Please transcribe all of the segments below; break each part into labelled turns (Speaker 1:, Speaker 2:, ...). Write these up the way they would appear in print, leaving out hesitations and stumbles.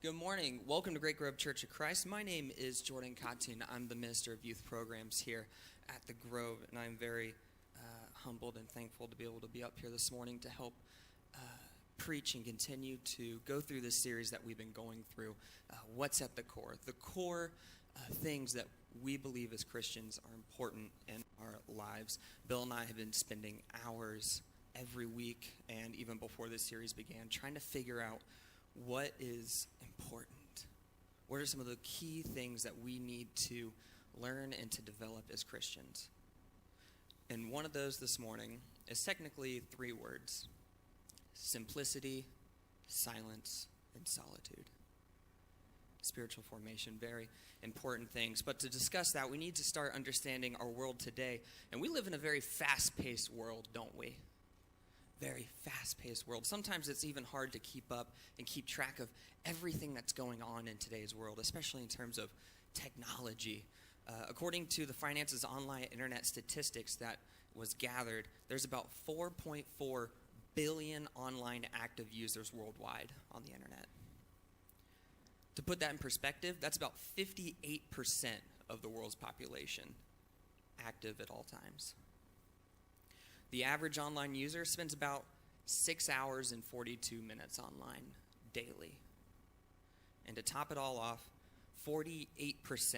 Speaker 1: Good morning. Welcome to Great Grove Church of Christ. My name is Jordan Kattine. I'm the Minister of Youth Programs here at the Grove, and I'm very humbled and thankful to be able to be up here this morning to help preach and continue to go through this series that we've been going through. What's at the core? The core things that we believe as Christians are important in our lives. Bill and I have been spending hours every week and even before this series began trying to figure out what is important. What are some of the key things that we need to learn and to develop as Christians? And one of those this morning is technically 3 words: simplicity, silence, and solitude. Spiritual formation, very important things. But to discuss that, we need to start understanding our world today. And we live in a very fast-paced world, don't we? Very fast-paced world. Sometimes it's even hard to keep up and keep track of everything that's going on in today's world, especially in terms of technology. According to the Finance's online internet statistics that was gathered, there's about 4.4 billion online active users worldwide on the internet. To put that in perspective, that's about 58% of the world's population active at all times. The average online user spends about 6 hours and 42 minutes online daily. And to top it all off, 48%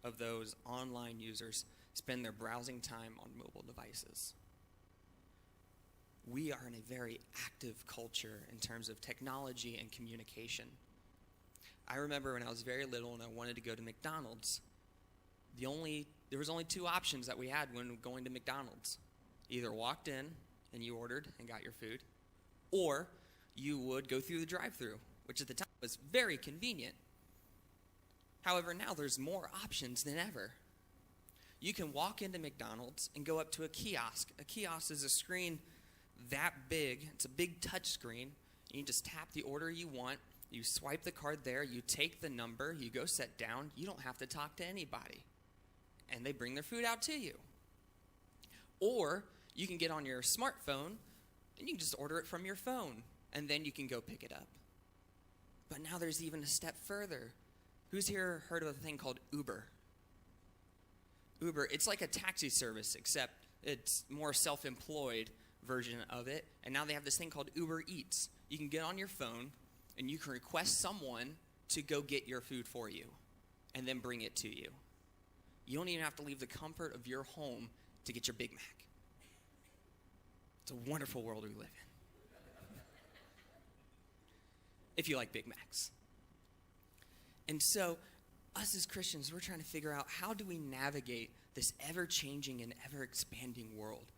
Speaker 1: of those online users spend their browsing time on mobile devices. We are in a very active culture in terms of technology and communication. I remember when I was very little and I wanted to go to McDonald's, there was only 2 options that we had when going to McDonald's. Either walked in and you ordered and got your food, or you would go through the drive-thru, which at the time was very convenient. However, now there's more options than ever. You can walk into McDonald's and go up to a kiosk. A kiosk is a screen that big. It's a big touch screen. You just tap the order you want. You swipe the card there. You take the number. You go sit down. You don't have to talk to anybody. And they bring their food out to you. Or you can get on your smartphone and you can just order it from your phone, and then you can go pick it up. But now there's even a step further. Who's here heard of a thing called Uber? Uber, it's like a taxi service, except it's more self-employed version of it. And now they have this thing called Uber Eats. You can get on your phone and you can request someone to go get your food for you and then bring it to you. You don't even have to leave the comfort of your home to get your Big Mac. It's a wonderful world we live in. If you like Big Macs. And so, us as Christians, we're trying to figure out, how do we navigate this ever-changing and ever-expanding world?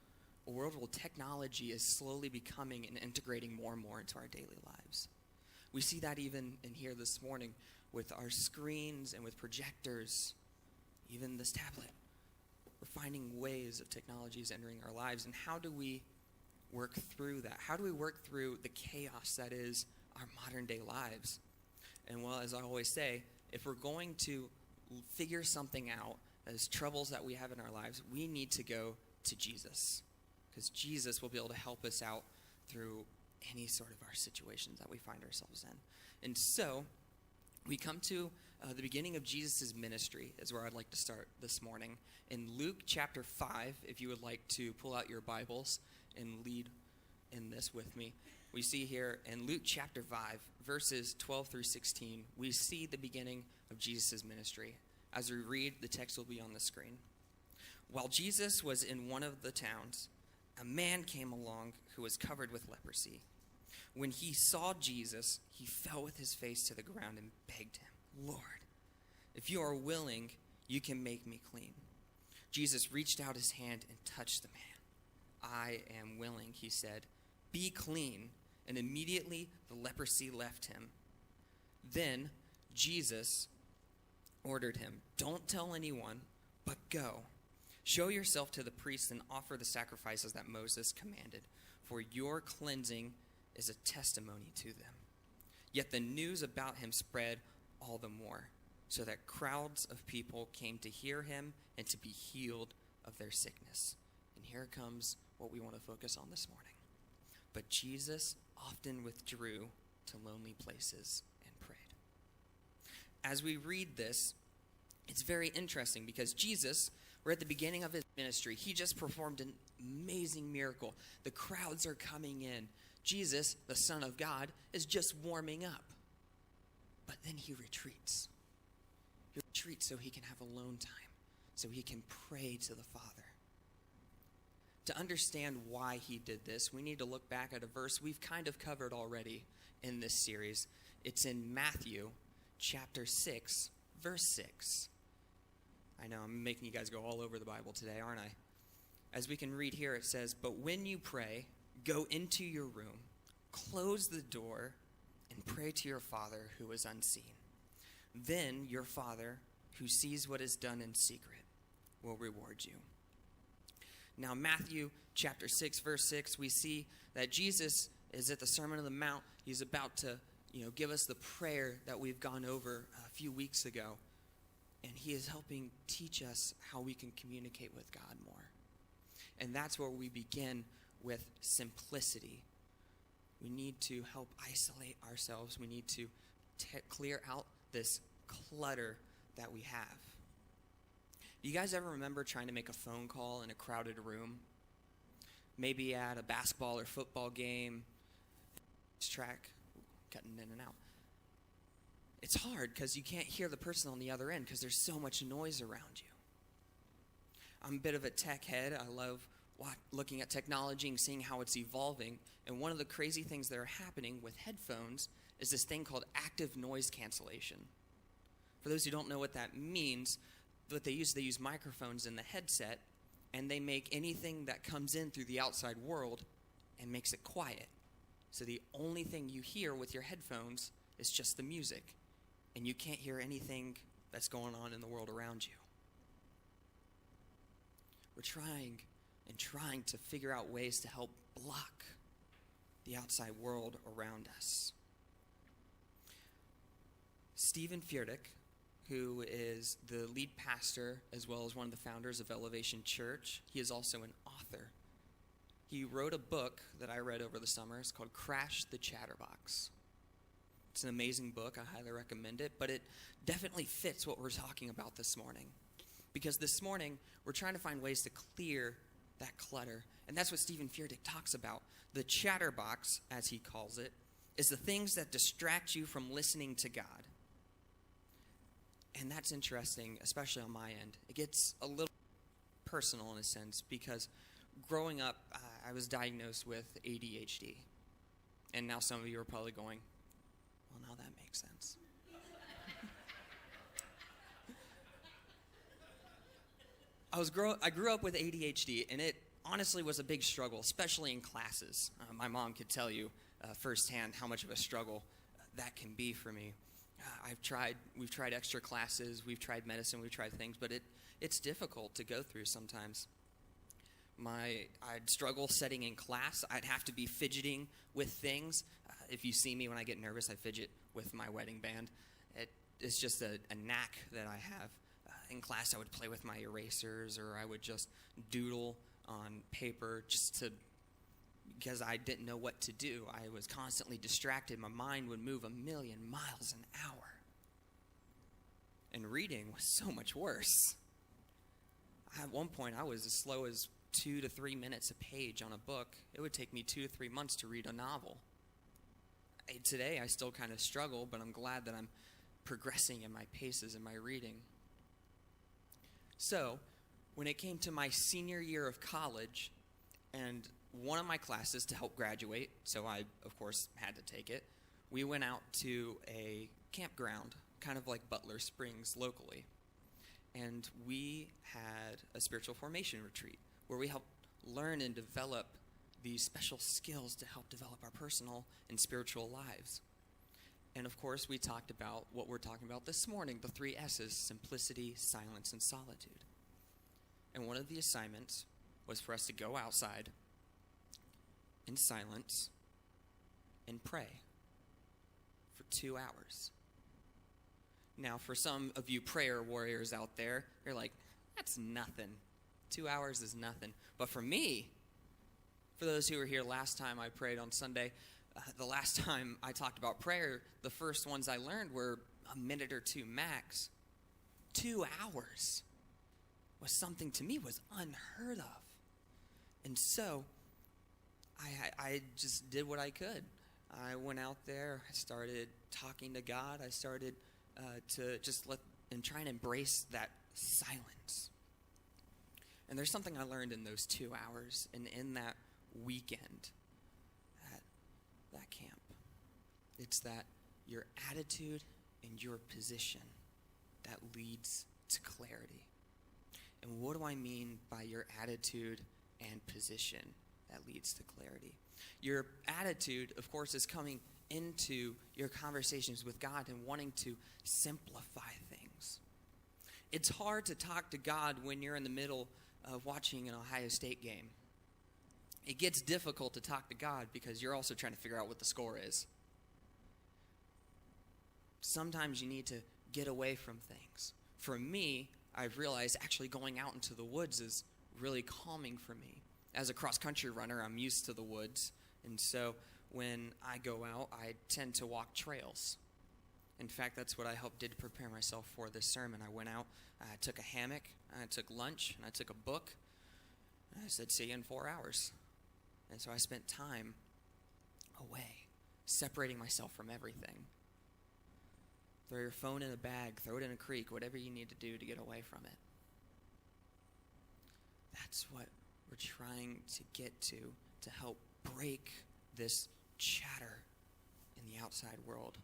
Speaker 1: A world where technology is slowly becoming and integrating more and more into our daily lives. We see that even in here this morning with our screens and with projectors, even this tablet. We're finding ways of technologies entering our lives, and how do we work through that? How do we work through the chaos that is our modern day lives? And well, as I always say, if we're going to figure something out as troubles that we have in our lives, we need to go to Jesus, because Jesus will be able to help us out through any sort of our situations that we find ourselves in. And so we come to the beginning of Jesus' ministry is where I'd like to start this morning. In Luke chapter 5, if you would like to pull out your Bibles and lead in this with me, we see here in Luke chapter 5, verses 12 through 16, we see the beginning of Jesus' ministry. As we read, the text will be on the screen. While Jesus was in one of the towns, a man came along who was covered with leprosy. When he saw Jesus, he fell with his face to the ground and begged him, "Lord, if you are willing, you can make me clean." Jesus reached out his hand and touched the man. "I am willing," he said. "Be clean." And immediately the leprosy left him. Then Jesus ordered him, "Don't tell anyone, but go. Show yourself to the priests and offer the sacrifices that Moses commanded, for your cleansing is a testimony to them." Yet the news about him spread all the more, so that crowds of people came to hear him and to be healed of their sickness. And here comes what we want to focus on this morning. But Jesus often withdrew to lonely places and prayed. as we read this, it's very interesting because Jesus, we're at the beginning of his ministry. He just performed an amazing miracle. The crowds are coming in. Jesus, the Son of God, is just warming up. But then he retreats. He retreats so he can have alone time, so he can pray to the Father. To understand why he did this, we need to look back at a verse we've kind of covered already in this series. It's in Matthew chapter 6, verse 6. I know I'm making you guys go all over the Bible today, aren't I? As we can read here, it says, "But when you pray, go into your room, close the door, and pray to your Father who is unseen. Then your Father, who sees what is done in secret, will reward you." Now, Matthew chapter 6, verse 6, we see that Jesus is at the Sermon on the Mount. He's about to, give us the prayer that we've gone over a few weeks ago. And he is helping teach us how we can communicate with God more. And that's where we begin with simplicity. We need to help isolate ourselves. We need to clear out this clutter that we have. Do you guys ever remember trying to make a phone call in a crowded room? Maybe at a basketball or football game. Track, cutting in and out. It's hard because you can't hear the person on the other end because there's so much noise around you. I'm a bit of a tech head. I love looking at technology and seeing how it's evolving. And one of the crazy things that are happening with headphones is this thing called active noise cancellation. For those who don't know what that means, what they use microphones in the headset, and they make anything that comes in through the outside world and makes it quiet. So the only thing you hear with your headphones is just the music, and you can't hear anything that's going on in the world around you. We're trying to figure out ways to help block the outside world around us. Stephen Furtick, who is the lead pastor as well as one of the founders of Elevation Church, he is also an author. He wrote a book that I read over the summer. It's called Crash the Chatterbox. It's an amazing book. I highly recommend it, but it definitely fits what we're talking about this morning. Because this morning, we're trying to find ways to clear that clutter. And that's what Stephen Furtick talks about. The chatterbox, as he calls it, is the things that distract you from listening to God. And that's interesting, especially on my end. It gets a little personal in a sense because growing up, I was diagnosed with ADHD. And now some of you are probably going, well, now that makes sense. I grew up with ADHD, and it honestly was a big struggle, especially in classes. My mom could tell you firsthand how much of a struggle that can be for me. We've tried extra classes, we've tried medicine, we've tried things, but it's difficult to go through sometimes. I'd struggle setting in class. I'd have to be fidgeting with things. If you see me when I get nervous, I fidget with my wedding band. It's just a knack that I have. In class, I would play with my erasers, or I would just doodle on paper because I didn't know what to do. I was constantly distracted. My mind would move 1,000,000 miles an hour. And reading was so much worse. At one point, I was as slow as 2 to 3 minutes a page on a book. It would take me 2 to 3 months to read a novel. Today, I still kind of struggle, but I'm glad that I'm progressing in my paces in my reading. So, when it came to my senior year of college, and one of my classes to help graduate, so I, of course, had to take it, we went out to a campground, kind of like Butler Springs locally. And we had a spiritual formation retreat where we helped learn and develop these special skills to help develop our personal and spiritual lives. And of course, we talked about what we're talking about this morning, the 3 S's: simplicity, silence, and solitude. And one of the assignments was for us to go outside in silence and pray for 2 hours. Now, for some of you prayer warriors out there, you're like, that's nothing. 2 hours is nothing. But for me, for those who were here last time I prayed on Sunday, the last time I talked about prayer, the first ones I learned were a minute or two max. 2 hours was something to me was unheard of. And so I just did what I could. I went out there, I started talking to God, I started to just try and embrace that silence. And there's something I learned in those 2 hours and in that weekend at that camp. It's that your attitude and your position that leads to clarity. And what do I mean by your attitude and position that leads to clarity? Your attitude, of course, is coming into your conversations with God and wanting to simplify things. It's hard to talk to God when you're in the middle of watching an Ohio State game. It gets difficult to talk to God because you're also trying to figure out what the score is. Sometimes you need to get away from things. For me, I've realized actually going out into the woods is really calming for me. As a cross-country runner, I'm used to the woods, and so when I go out, I tend to walk trails. In fact, that's what I did to prepare myself for this sermon. I went out, I took a hammock, I took lunch, and I took a book, and I said, see you in 4 hours. And so I spent time away, separating myself from everything. Throw your phone in a bag, throw it in a creek, whatever you need to do to get away from it. That's what we're trying to get to help break this chatter in the outside world.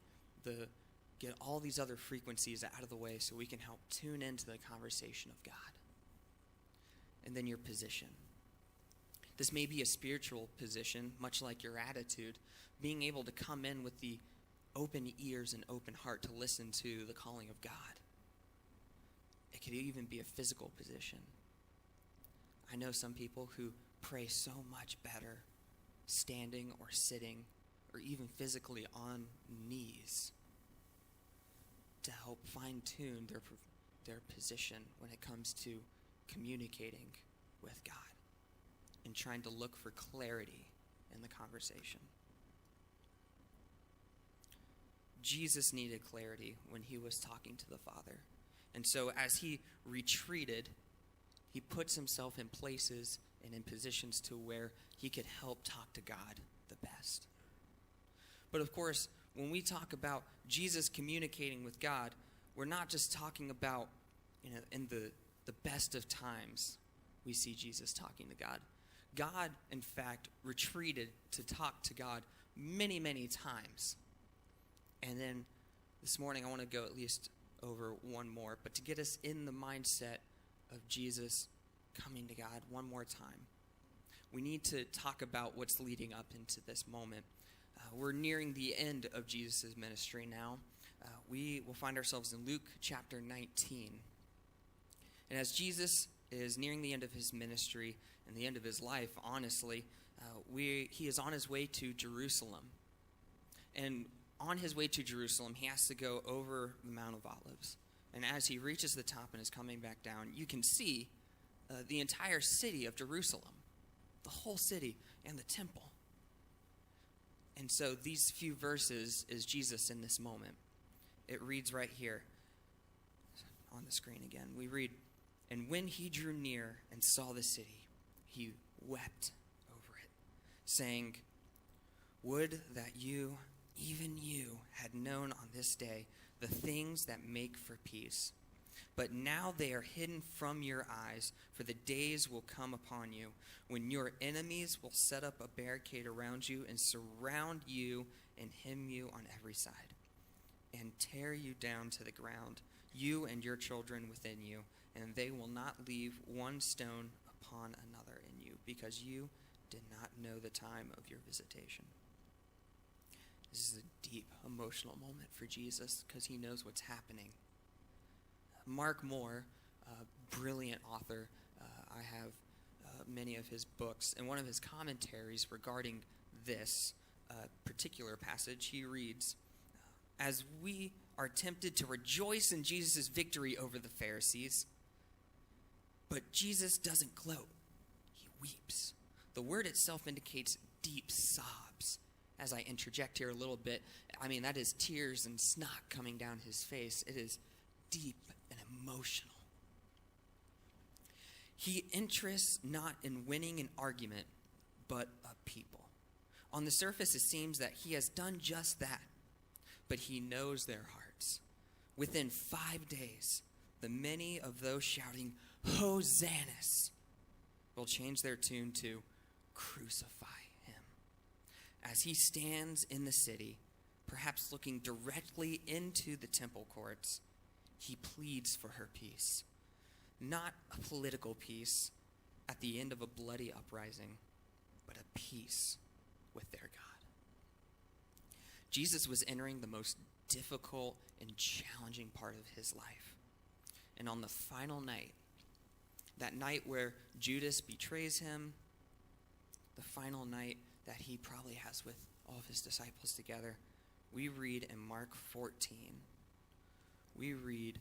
Speaker 1: Get all these other frequencies out of the way so we can help tune into the conversation of God. And then your position. This may be a spiritual position, much like your attitude, being able to come in with the open ears and open heart to listen to the calling of God. It could even be a physical position. I know some people who pray so much better standing or sitting or even physically on knees to help fine-tune their position when it comes to communicating with God and trying to look for clarity in the conversation. Jesus needed clarity when he was talking to the Father. And so as he retreated, he puts himself in places and in positions to where he could help talk to God the best. But of course, when we talk about Jesus communicating with God, we're not just talking about, in the best of times, we see Jesus talking to God. God, in fact, retreated to talk to God many, many times. And then this morning, I want to go at least over one more, but to get us in the mindset of Jesus coming to God one more time, we need to talk about what's leading up into this moment. We're nearing the end of Jesus' ministry now. We will find ourselves in Luke chapter 19. And as Jesus is nearing the end of his ministry and the end of his life, honestly, he is on his way to Jerusalem. And on his way to Jerusalem, he has to go over the Mount of Olives. And as he reaches the top and is coming back down, you can see the entire city of Jerusalem, the whole city and the temple. And so these few verses is Jesus in this moment. It reads right here on the screen again. We read, "And when he drew near and saw the city, he wept over it, saying, 'Would that you, even you, had known on this day the things that make for peace. But now they are hidden from your eyes, for the days will come upon you when your enemies will set up a barricade around you and surround you and hem you on every side and tear you down to the ground, you and your children within you, and they will not leave one stone upon another in you, because you did not know the time of your visitation.'" This is a deep emotional moment for Jesus because he knows what's happening. Mark Moore, a brilliant author, I have many of his books, and one of his commentaries regarding this particular passage, he reads, "As we are tempted to rejoice in Jesus' victory over the Pharisees, but Jesus doesn't gloat, he weeps. The word itself indicates deep sobs as I interject here a little bit, I mean, that is tears and snot coming down his face. It is deep and emotional. He interests not in winning an argument, but a people. On the surface, it seems that he has done just that, but he knows their hearts. Within 5 days, the many of those shouting, Hosannas, will change their tune to crucify him. As he stands in the city, perhaps looking directly into the temple courts, he pleads for her peace. Not a political peace at the end of a bloody uprising, but a peace with their God. Jesus was entering the most difficult and challenging part of his life. And on the final night, that night where Judas betrays him, the final night that he probably has with all of his disciples together, we read in Mark 14, we read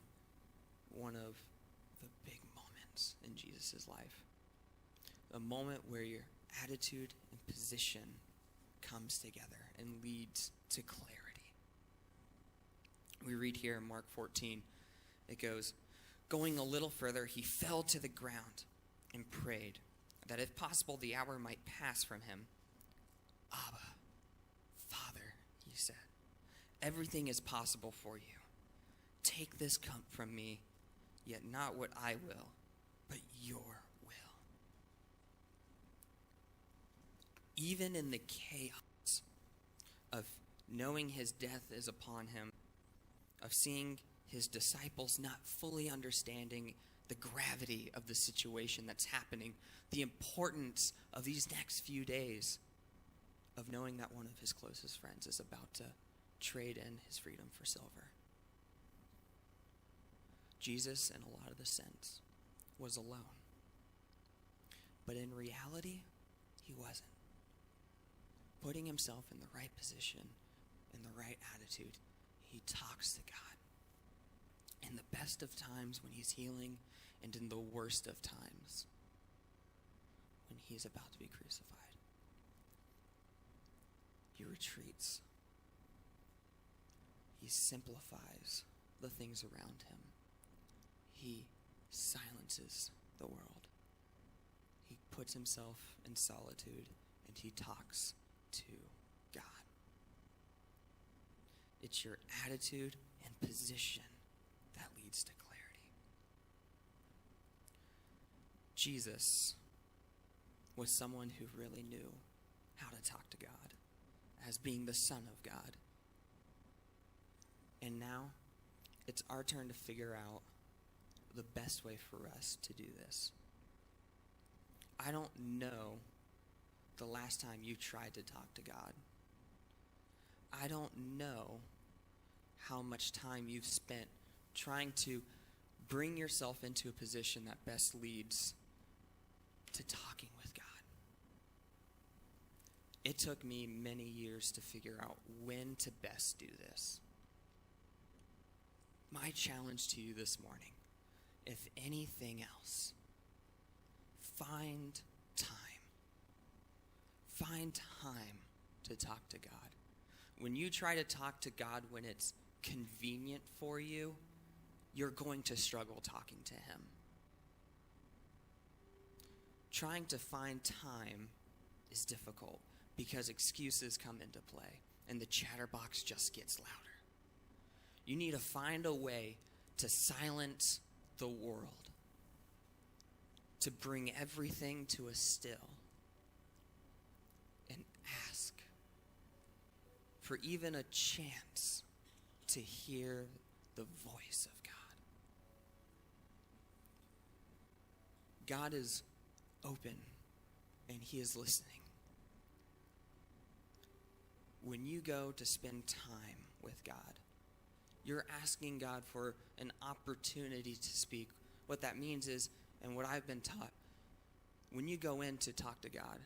Speaker 1: one of the big moments in Jesus' life. A moment where your attitude and position comes together and leads to clarity. We read here in Mark 14, it goes, going a little further, he fell to the ground and prayed that if possible the hour might pass from him. Abba, Father, he said, everything is possible for you. Take this cup from me, yet not what I will, but your will. Even in the chaos of knowing his death is upon him, of seeing his disciples not fully understanding the gravity of the situation that's happening, the importance of these next few days, of knowing that one of his closest friends is about to trade in his freedom for silver. Jesus, in a lot of the sense, was alone. But in reality, he wasn't. Putting himself in the right position, in the right attitude, he talks to God. In the best of times when he's healing, and in the worst of times when he's about to be crucified. He retreats. He simplifies the things around him. He silences the world. He puts himself in solitude and he talks to God. It's your attitude and position that leads to clarity. Jesus was someone who really knew how to talk to God as being the Son of God. And now it's our turn to figure out the best way for us to do this. I don't know the last time you tried to talk to God. I don't know how much time you've spent trying to bring yourself into a position that best leads to talking with God. It took me many years to figure out when to best do this. My challenge to you this morning, if anything else, find time. Find time to talk to God. When you try to talk to God when it's convenient for you, you're going to struggle talking to him. Trying to find time is difficult because excuses come into play and the chatterbox just gets louder. You need to find a way to silence the world, to bring everything to a still and ask for even a chance to hear the voice of God. God is open and he is listening. When you go to spend time with God, you're asking God for an opportunity to speak. What that means is, and what I've been taught, when you go in to talk to God,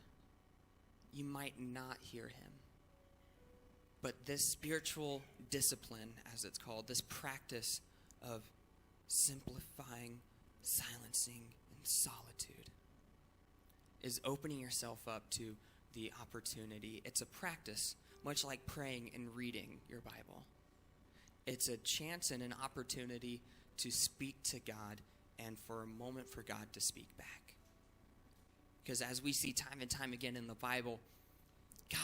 Speaker 1: you might not hear him. But this spiritual discipline, as it's called, this practice of simplifying, silencing, and solitude is opening yourself up to the opportunity. It's a practice, much like praying and reading your Bible. It's a chance and an opportunity to speak to God and for a moment for God to speak back. Because as we see time and time again in the Bible,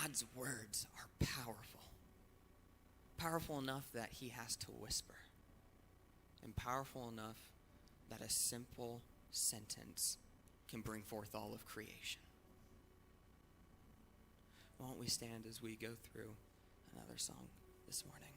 Speaker 1: God's words are powerful. Powerful enough that he has to whisper. And powerful enough that a simple sentence can bring forth all of creation. Why don't we stand as we go through another song this morning?